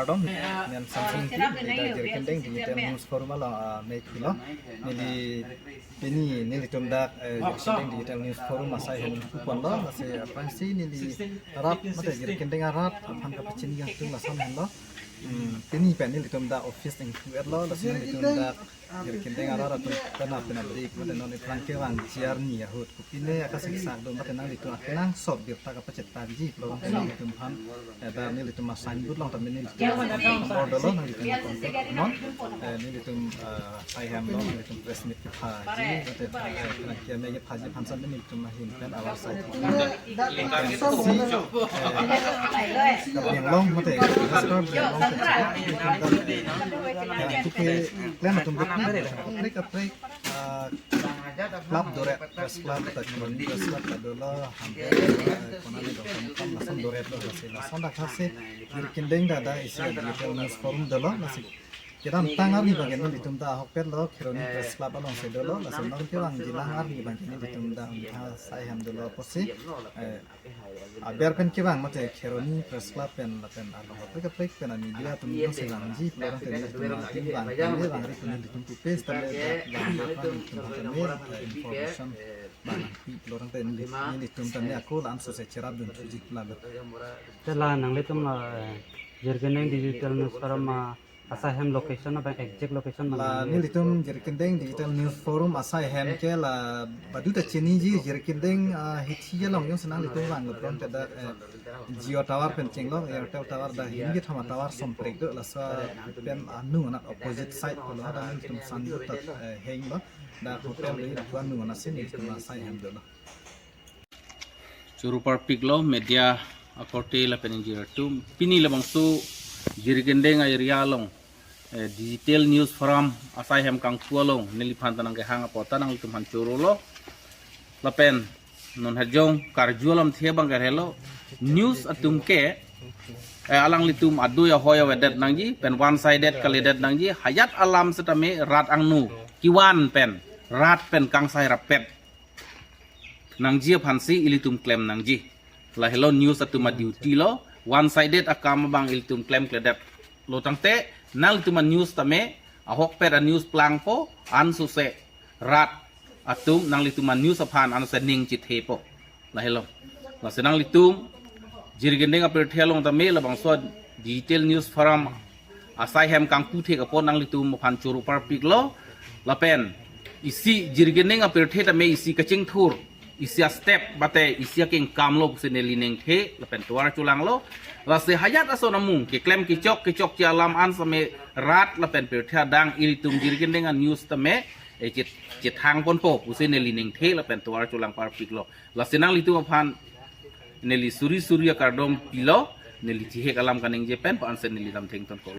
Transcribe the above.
kardom nian Samsung ti da jerkendeng digital news forum ala make lo nili tumdak jerkendeng digital news forum masai hen kupon lo nasi apangsi nili rap mate jerkendeng arat aphan ka pachin yang tung lasan hen lo ini pen nili tumdak office yang kuat lo nasi nili tumdak jerkendeng arat atau pena beri kemudian noni prangke wang ciar ni yahut kupine akas sak do mate nang itu akenang sob birta ka pacet taji lo nang tumhan da nili tum masan but long tam nili order lo nang itu kontak non nili tum sayam lo nili tum presmit haji mate prangke me haji pansan nili tum mahin pen awal sai yang long mate subscribe yang long kalian tum break club doret press club tajman press club adalah hampir konani dokam langsung doret lo langsung dah kasih jerkendeng dah isi digital news forum dalo masih kita tangar di bagian ini ditumta hokpet lo kironi press club along sedolo langsung nang kirang jilang ar di bagian ini ditumta saya hamdulillah posi biar pen kirang mate kironi press club pen along hokpet pen media tumta selang ji orang tadi tumta tim bang ini bang ri tumta ditumpu pes tadi information bang orang tadi ini tumta ni aku langsung saya cerap dan tuji lalu telah nang litum jerkendeng digital news forum Asahem location apa exact location la ni litum jerkendeng digital news forum Asahem ke la badu ta chini ji jerkendeng hithi long yung senang litum bang lo pron tada Jio Tower penceng lo Airtel Tower dah hingi thama tower somprek do la sa pen anu na opposite side ko lo da litum sandu ta heng lo da hotel ni da anu na sin litum Asahem do lo Curupar pik lo media akorte la penjira tu pini la bangsu jerkendeng area long digital news forum Asahem kang pualong nilipan tanang ke hang apota nang litum hancuro lo lapen non hajong karjualam thiebang karelo news atum ke alang litum adu ya hoya wedet nangji pen one sided kalidet nangji hayat alam setame rat angnu kiwan pen rat pen kang sai rapet nangji phansi ilitum claim nangji la hello news atum duty lo one sided akam bang ilitum claim kledet lo tangte nal ituman news tame ahok per news plang po an suse rat atum nang lituman news aphan an sening chithepo la hello la senang litum jirgendeng apel thelong tame la bangso detail news forum Asahem kang puthe ka pon nang litum phan churu par pik lo la pen isi jirgendeng apel the tame isi kaching thur isi step bate isi king kamlo seneli neng the la pen tuar chulang lo la se hayat asonamung ke klem kicok ci alam an same rat la pen per thia dang ilitum jirgendeng an news tame chit hang pon po useneli neng the la pen tuar chulang par pik lo la senang litum phan neli suri kardom pilo neli thihe kalam kaneng je pen pa an seneli lam theng ton ko